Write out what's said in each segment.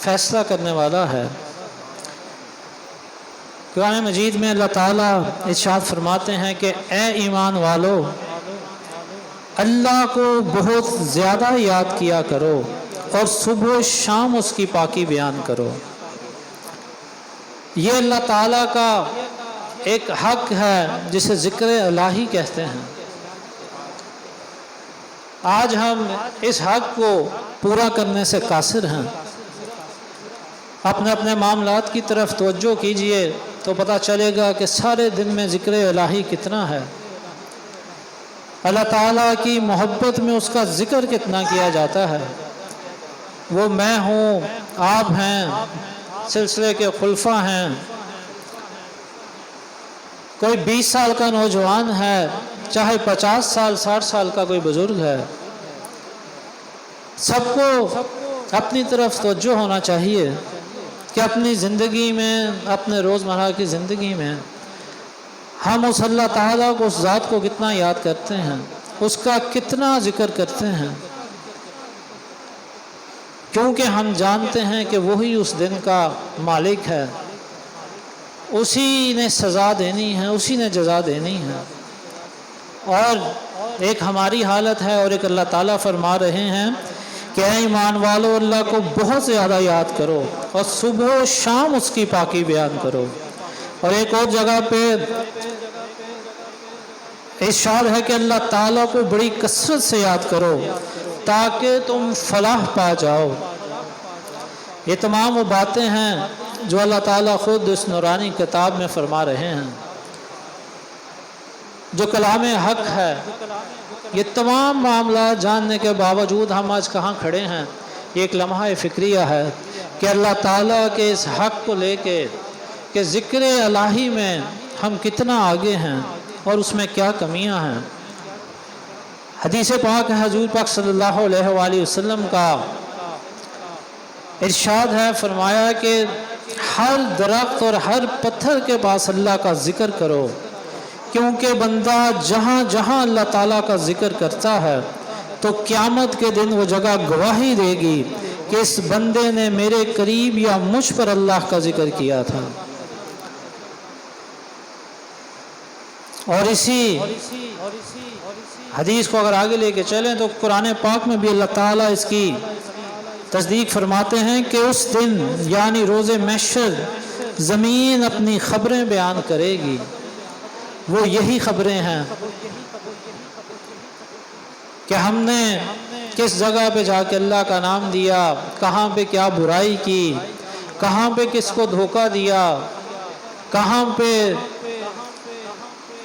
فیصلہ کرنے والا ہے۔ قرآن مجید میں اللہ تعالیٰ ارشاد فرماتے ہیں کہ اے ایمان والو، اللہ کو بہت زیادہ یاد کیا کرو اور صبح و شام اس کی پاکی بیان کرو۔ یہ اللہ تعالیٰ کا ایک حق ہے جسے ذکر الہی کہتے ہیں۔ آج ہم اس حق کو پورا کرنے سے قاصر ہیں۔ اپنے اپنے معاملات کی طرف توجہ کیجئے تو پتہ چلے گا کہ سارے دن میں ذکر الہی کتنا ہے، اللہ تعالیٰ کی محبت میں اس کا ذکر کتنا کیا جاتا ہے۔ وہ میں ہوں، آپ ہیں، سلسلے کے خلفاء ہیں، کوئی 20 سال کا نوجوان ہے، چاہے 50 سال 60 سال کا کوئی بزرگ ہے، سب کو اپنی طرف توجہ ہونا چاہیے کہ اپنی زندگی میں، اپنے روزمرہ کی زندگی میں ہم اس اللہ تعالیٰ کو، اس ذات کو کتنا یاد کرتے ہیں، اس کا کتنا ذکر کرتے ہیں، کیونکہ ہم جانتے ہیں کہ وہی اس دن کا مالک ہے، اسی نے سزا دینی ہے، اسی نے جزا دینی ہے۔ اور ایک ہماری حالت ہے اور ایک اللہ تعالیٰ فرما رہے ہیں کہ اے ایمان والو، اللہ کو بہت زیادہ یاد کرو اور صبح و شام اس کی پاکی بیان کرو۔ اور ایک اور جگہ پہ ارشاد ہے کہ اللہ تعالیٰ کو بڑی کثرت سے یاد کرو تاکہ تم فلاح پا جاؤ۔ یہ تمام وہ باتیں ہیں جو اللہ تعالیٰ خود اس نورانی کتاب میں فرما رہے ہیں، جو کلام حق ہے۔ یہ تمام معاملات جاننے کے باوجود ہم آج کہاں کھڑے ہیں؟ یہ ایک لمحہ فکریہ ہے کہ اللہ تعالیٰ کے اس حق کو لے کے کہ ذکر الہی میں ہم کتنا آگے ہیں اور اس میں کیا کمیاں ہیں۔ حدیث پاک ہے حضور پاک صلی اللہ علیہ وآلہ وسلم کا، ارشاد ہے، فرمایا کہ ہر درخت اور ہر پتھر کے پاس اللہ کا ذکر کرو، کیونکہ بندہ جہاں جہاں اللہ تعالیٰ کا ذکر کرتا ہے تو قیامت کے دن وہ جگہ گواہی دے گی کہ اس بندے نے میرے قریب یا مجھ پر اللہ کا ذکر کیا تھا۔ اور اسی حدیث کو اگر آگے لے کے چلیں تو قرآن پاک میں بھی اللہ تعالیٰ اس کی تصدیق فرماتے ہیں کہ اس دن یعنی روز محشر زمین اپنی خبریں بیان کرے گی۔ وہ یہی خبریں ہیں کہ ہم نے کس جگہ پہ جا کے اللہ کا نام دیا، کہاں پہ کیا برائی کی، کہاں پہ کس کو دھوکہ دیا، کہاں پہ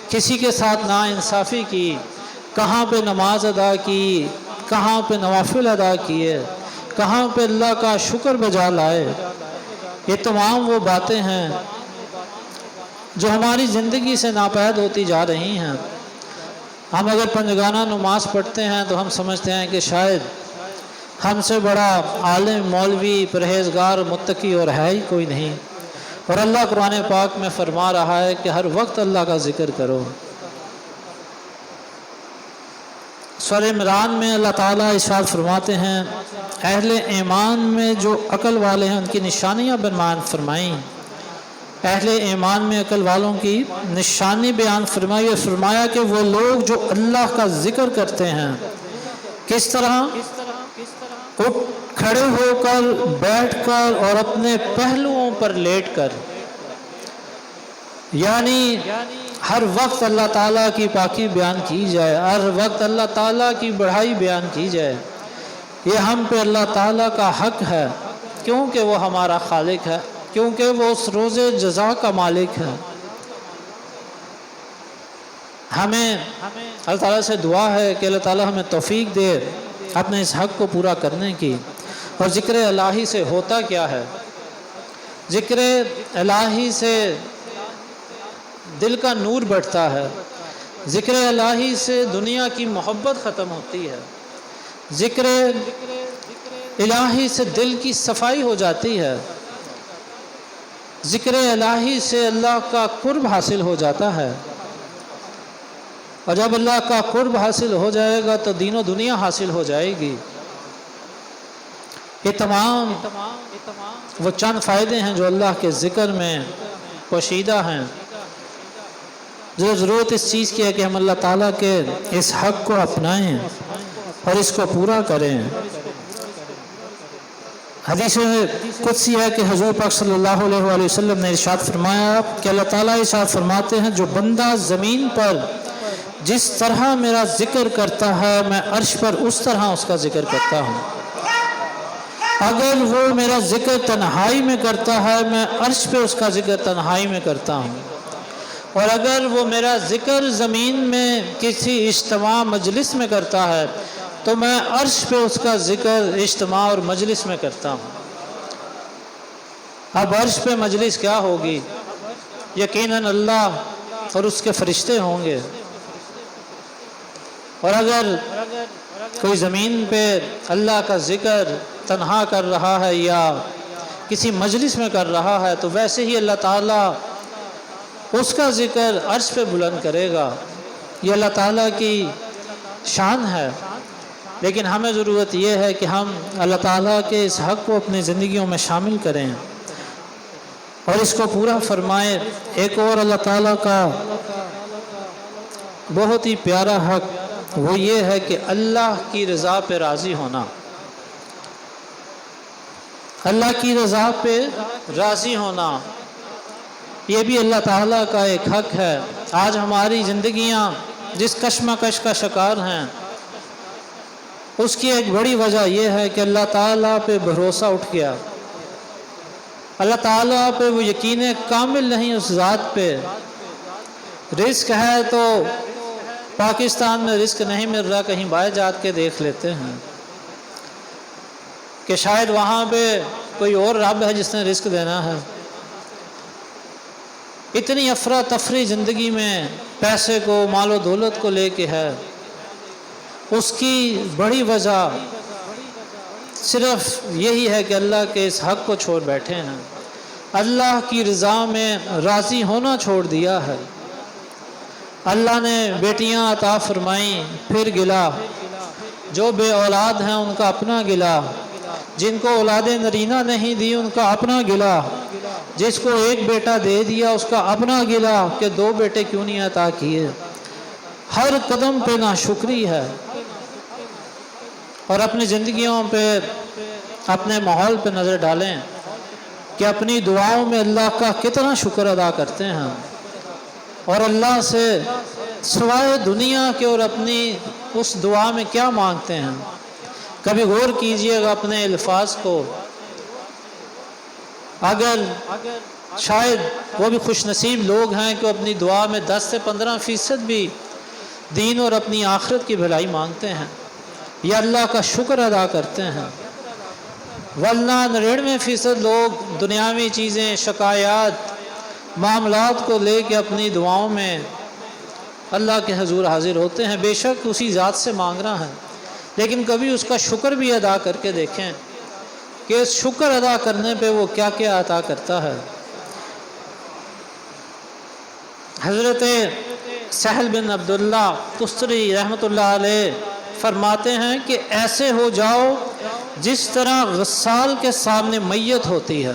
کسی کے ساتھ ناانصافی کی، کہاں پہ نماز ادا کی، کہاں پہ نوافل ادا کیے، کہاں پہ اللہ کا شکر بجا لائے۔ یہ تمام وہ باتیں ہیں جو ہماری زندگی سے ناپید ہوتی جا رہی ہیں۔ ہم اگر پنجگانہ نماز پڑھتے ہیں تو ہم سمجھتے ہیں کہ شاید ہم سے بڑا عالم، مولوی، پرہیزگار، متقی اور ہے ہی کوئی نہیں، اور اللہ قرآن پاک میں فرما رہا ہے کہ ہر وقت اللہ کا ذکر کرو۔ سورہ عمران میں اللہ تعالیٰ ارشاد فرماتے ہیں، اہل ایمان میں جو عقل والے ہیں ان کی نشانیاں بیان فرمائیں۔ اہل ایمان میں عقل والوں کی نشانی بیان فرمائی اور فرمایا کہ وہ لوگ جو اللہ کا ذکر کرتے ہیں، کس طرح؟ اٹھ کھڑے ہو کر، بیٹھ کر اور اپنے پہلوؤں پر لیٹ کر، یعنی ہر وقت اللہ تعالیٰ کی پاکی بیان کی جائے، ہر وقت اللہ تعالیٰ کی بڑائی بیان کی جائے۔ یہ ہم پہ اللہ تعالیٰ کا حق ہے، کیونکہ وہ ہمارا خالق ہے، کیونکہ وہ اس روز جزا کا مالک ہے۔ ہمیں اللہ تعالیٰ سے دعا ہے کہ اللہ تعالیٰ ہمیں توفیق دے اپنے اس حق کو پورا کرنے کی۔ اور ذکر الہی سے ہوتا کیا ہے؟ ذکر الہی سے دل کا نور بڑھتا ہے، ذکر الہی سے دنیا کی محبت ختم ہوتی ہے، ذکر الہی سے دل کی صفائی ہو جاتی ہے، ذکر الہی سے اللہ کا قرب حاصل ہو جاتا ہے، اور جب اللہ کا قرب حاصل ہو جائے گا تو دین و دنیا حاصل ہو جائے گی۔ یہ تمام وہ چند فائدے ہیں جو اللہ کے ذکر میں پوشیدہ ہیں۔ ضرورت اس چیز کی ہے کہ ہم اللہ تعالیٰ کے اس حق کو اپنائیں اور اس کو پورا کریں۔ حدیث قدسی ہے کہ حضور پاک صلی اللہ علیہ وآلہ وسلم نے ارشاد فرمایا کہ اللہ تعالیٰ ارشاد فرماتے ہیں جو بندہ زمین پر جس طرح میرا ذکر کرتا ہے میں عرش پر اس طرح اس کا ذکر کرتا ہوں۔ اگر وہ میرا ذکر تنہائی میں کرتا ہے میں عرش پہ اس کا ذکر تنہائی میں کرتا ہوں، اور اگر وہ میرا ذکر زمین میں کسی اجتماع مجلس میں کرتا ہے تو میں عرش پہ اس کا ذکر اجتماع اور مجلس میں کرتا ہوں۔ اب عرش پہ مجلس کیا ہوگی؟ یقیناً اللہ اور اس کے فرشتے ہوں گے، اور اگر کوئی زمین پہ اللہ کا ذکر تنہا کر رہا ہے یا کسی مجلس میں کر رہا ہے تو ویسے ہی اللہ تعالیٰ اس کا ذکر عرش پہ بلند کرے گا۔ یہ اللہ تعالیٰ کی شان ہے، لیکن ہمیں ضرورت یہ ہے کہ ہم اللہ تعالیٰ کے اس حق کو اپنی زندگیوں میں شامل کریں اور اس کو پورا فرمائیں۔ ایک اور اللہ تعالیٰ کا بہت ہی پیارا حق وہ یہ ہے کہ اللہ کی رضا پہ راضی ہونا۔ اللہ کی رضا پہ راضی ہونا یہ بھی اللہ تعالیٰ کا ایک حق ہے۔ آج ہماری زندگیاں جس کشمکش کا شکار ہیں اس کی ایک بڑی وجہ یہ ہے کہ اللہ تعالیٰ پہ بھروسہ اٹھ گیا، اللہ تعالیٰ پہ وہ یقین کامل نہیں اس ذات پہ۔ رزق ہے تو پاکستان میں رزق نہیں مل رہا، کہیں باہر جا کے دیکھ لیتے ہیں کہ شاید وہاں پہ کوئی اور رب ہے جس نے رزق دینا ہے۔ اتنی افراتفری زندگی میں پیسے کو مال و دولت کو لے کے ہے، اس کی بڑی وجہ صرف یہی ہے کہ اللہ کے اس حق کو چھوڑ بیٹھے ہیں، اللہ کی رضا میں راضی ہونا چھوڑ دیا ہے۔ اللہ نے بیٹیاں عطا فرمائیں پھر گلا، جو بے اولاد ہیں ان کا اپنا گلا، جن کو اولاد نرینہ نہیں دی ان کا اپنا گلا، جس کو ایک بیٹا دے دیا اس کا اپنا گلا کہ دو بیٹے کیوں نہیں عطا کیے۔ ہر قدم پہ ناشکری ہے، اور اپنی زندگیوں پہ اپنے ماحول پہ نظر ڈالیں کہ اپنی دعاؤں میں اللہ کا کتنا شکر ادا کرتے ہیں، اور اللہ سے سوائے دنیا کے اور اپنی اس دعا میں کیا مانگتے ہیں۔ کبھی غور کیجئے گا اپنے الفاظ کو، اگر شاید وہ بھی خوش نصیب لوگ ہیں کہ اپنی دعا میں 10 سے 15% بھی دین اور اپنی آخرت کی بھلائی مانگتے ہیں یا اللہ کا شکر ادا کرتے ہیں، ورنہ 99% لوگ دنیاوی چیزیں، شکایات، معاملات کو لے کے اپنی دعاؤں میں اللہ کے حضور حاضر ہوتے ہیں۔ بے شک اسی ذات سے مانگ رہا ہے، لیکن کبھی اس کا شکر بھی ادا کر کے دیکھیں کہ اس شکر ادا کرنے پہ وہ کیا کیا عطا کرتا ہے۔ حضرت سہل بن عبداللہ تستری رحمۃ اللہ علیہ فرماتے ہیں کہ ایسے ہو جاؤ جس طرح غسال کے سامنے میت ہوتی ہے،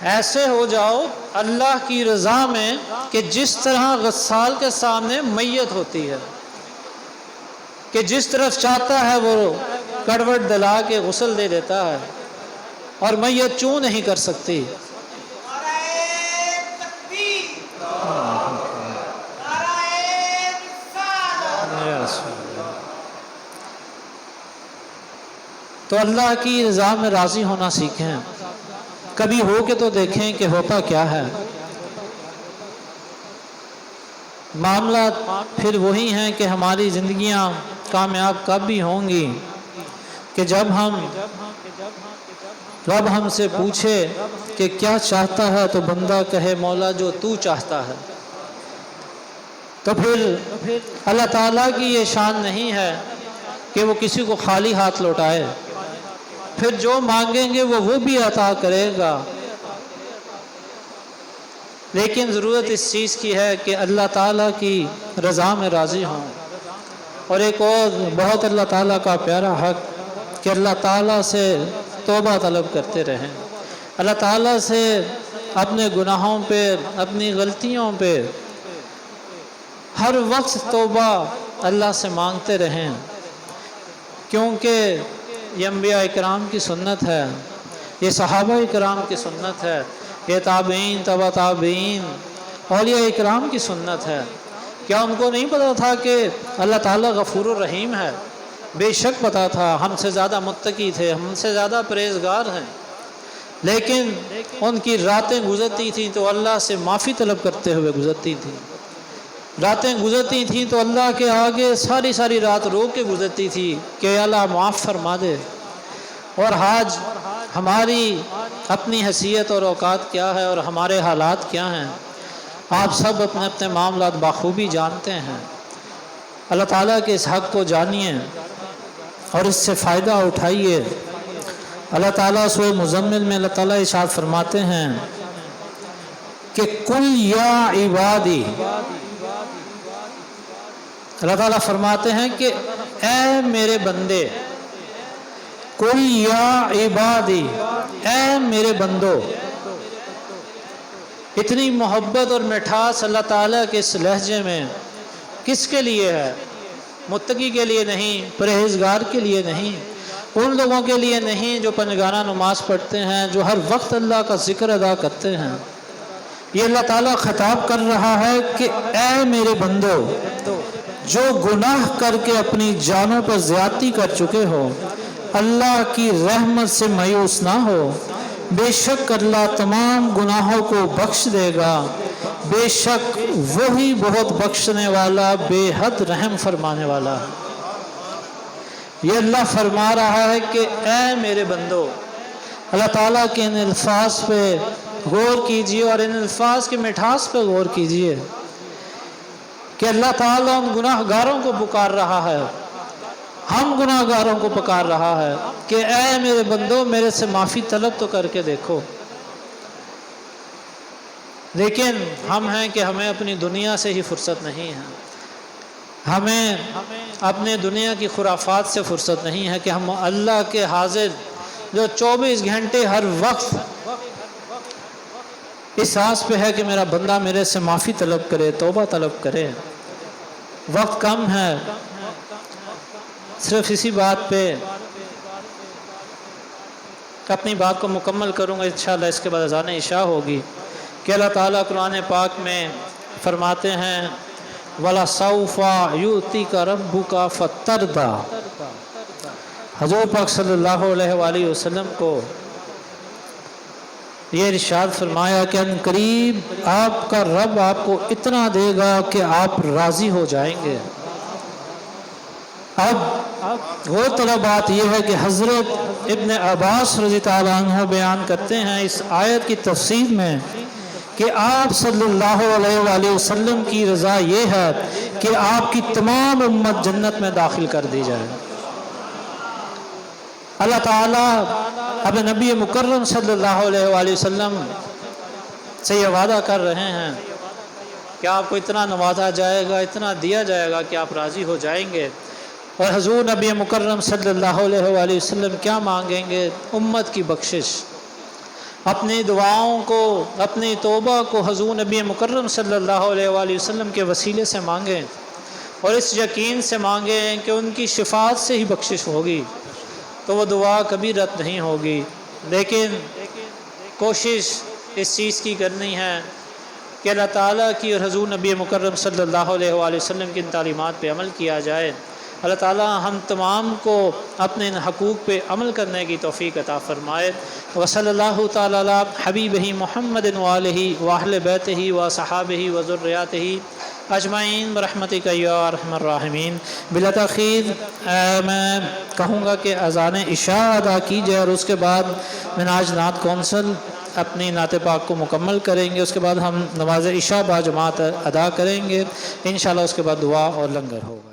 ایسے ہو جاؤ اللہ کی رضا میں کہ جس طرح غسال کے سامنے میت ہوتی ہے، کہ جس طرف چاہتا ہے وہ کڑوٹ دلا کے غسل دے دیتا ہے اور میت چوں نہیں کر سکتی۔ تو اللہ کی رضا میں راضی ہونا سیکھیں، کبھی ہو کے تو دیکھیں کہ ہوتا کیا ہے۔ معاملات پھر وہی ہیں کہ ہماری زندگیاں کامیاب کب بھی ہوں گی کہ جب رب ہم سے پوچھے کہ کیا چاہتا ہے تو بندہ کہے مولا جو تو چاہتا ہے۔ تو پھر اللہ تعالیٰ کی یہ شان نہیں ہے کہ وہ کسی کو خالی ہاتھ لوٹائے، پھر جو مانگیں گے وہ بھی عطا کرے گا، لیکن ضرورت اس چیز کی ہے کہ اللہ تعالیٰ کی رضا میں راضی ہوں۔ اور ایک اور بہت اللہ تعالیٰ کا پیارا حق کہ اللہ تعالیٰ سے توبہ طلب کرتے رہیں، اللہ تعالیٰ سے اپنے گناہوں پہ، اپنی غلطیوں پہ ہر وقت توبہ اللہ سے مانگتے رہیں، کیونکہ یہ انبیاء اکرام کی سنت ہے، یہ صحابہ اکرام کی سنت ہے، یہ تابعین، تبع تابعین، اولیاء اکرام کی سنت ہے۔ کیا ان کو نہیں پتا تھا کہ اللہ تعالیٰ غفور الرحیم ہے؟ بے شک پتا تھا، ہم سے زیادہ متقی تھے، ہم سے زیادہ پرہیزگار ہیں، لیکن ان کی راتیں گزرتی تھیں تو اللہ سے معافی طلب کرتے ہوئے گزرتی تھیں، راتیں گزرتی تھیں تو اللہ کے آگے ساری رات رو کے گزرتی تھی کہ اللہ معاف فرما دے۔ اور آج ہماری اپنی حیثیت اور اوقات کیا ہے اور ہمارے حالات کیا ہیں، آپ سب اپنے اپنے معاملات بخوبی جانتے ہیں۔ اللہ تعالیٰ کے اس حق کو جانیے اور اس سے فائدہ اٹھائیے۔ اللہ تعالیٰ سورہ مزمل میں اللہ تعالیٰ ارشاد فرماتے ہیں کہ قل یا عبادی، اللہ تعالیٰ فرماتے ہیں کہ اے میرے بندے، قل یا عبادی، اے میرے بندو۔ اتنی محبت اور مٹھاس اللہ تعالیٰ کے اس لہجے میں کس کے لیے ہے؟ متقی کے لیے نہیں، پرہیزگار کے لیے نہیں، ان لوگوں کے لیے نہیں جو پنجگانہ نماز پڑھتے ہیں، جو ہر وقت اللہ کا ذکر ادا کرتے ہیں۔ یہ اللہ تعالیٰ خطاب کر رہا ہے کہ اے میرے بندو، جو گناہ کر کے اپنی جانوں پر زیادتی کر چکے ہو، اللہ کی رحمت سے مایوس نہ ہو، بے شک اللہ تمام گناہوں کو بخش دے گا، بے شک وہی بہت بخشنے والا، بے حد رحم فرمانے والا ہے۔ یہ اللہ فرما رہا ہے کہ اے میرے بندو، اللہ تعالیٰ کے ان الفاظ پہ غور کیجئے اور ان الفاظ کی مٹھاس پہ غور کیجئے کہ اللہ تعالیٰ ان گناہ گاروں کو پکار رہا ہے، ہم گناہ گاروں کو پکار رہا ہے کہ اے میرے بندو، میرے سے معافی طلب تو کر کے دیکھو۔ لیکن ہم ہیں کہ ہمیں اپنی دنیا سے ہی فرصت نہیں ہے، ہمیں اپنے دنیا کی خرافات سے فرصت نہیں ہے کہ ہم اللہ کے حاضر جو 24 گھنٹے ہر وقت اس آس پہ ہے کہ میرا بندہ میرے سے معافی طلب کرے، توبہ طلب کرے۔ وقت کم ہے، صرف اسی بات پہ اپنی بات کو مکمل کروں گا، انشاءاللہ اس کے بعد اذان عشاء ہوگی، کہ اللہ تعالیٰ قرآن پاک میں فرماتے ہیں وَلَسَوْفَ يُؤْتِكَ رَبُّكَ فَتَرْضَىٰ۔ حضور پاک صلی اللہ علیہ وآلہ وسلم کو یہ ارشاد فرمایا کہ ان قریب آپ کا رب آپ کو اتنا دے گا کہ آپ راضی ہو جائیں گے۔ اب غور طلب بات یہ ہے کہ حضرت ابن عباس رضی اللہ عنہ بیان کرتے ہیں اس آیت کی تفسیر میں کہ آپ صلی اللہ علیہ وآلہ وسلم کی رضا یہ ہے کہ آپ کی تمام امت جنت میں داخل کر دی جائے۔ اللہ تعالیٰ اب نبی مکرم صلی اللہ علیہ وآلہ وسلم سے یہ وعدہ کر رہے ہیں کہ آپ کو اتنا نوازا جائے گا، اتنا دیا جائے گا کہ آپ راضی ہو جائیں گے۔ اور حضور نبی مکرم صلی اللہ علیہ وآلہ وسلم کیا مانگیں گے؟ امت کی بخشش۔ اپنی دعاؤں کو، اپنی توبہ کو حضور نبی مکرم صلی اللہ علیہ وآلہ وسلم کے وسیلے سے مانگیں اور اس یقین سے مانگیں کہ ان کی شفاعت سے ہی بخشش ہوگی، تو وہ دعا کبھی رد نہیں ہوگی۔ لیکن کوشش اس چیز کی کرنی ہے کہ اللہ تعالیٰ کی اور حضور نبی مکرم صلی اللہ علیہ وآلہ وسلم کی ان تعلیمات پہ عمل کیا جائے۔ اللہ تعالیٰ ہم تمام کو اپنے ان حقوق پہ عمل کرنے کی توفیق عطا فرمائے۔ وصلی اللہ تعالیٰ علی حبیبہ محمد وآلہ وأہل بیتہ وصحابہ وذریاتہ اجمعین برحمتک یا ارحم الراحمین۔ بلا تاخیر میں کہوں گا کہ اذان عشاء ادا کی جائے اور اس کے بعد منہاج نعت کونسل اپنی نعت پاک کو مکمل کریں گے، اس کے بعد ہم نماز عشاء با جماعت ادا کریں گے، انشاءاللہ اس کے بعد دعا اور لنگر ہوگا۔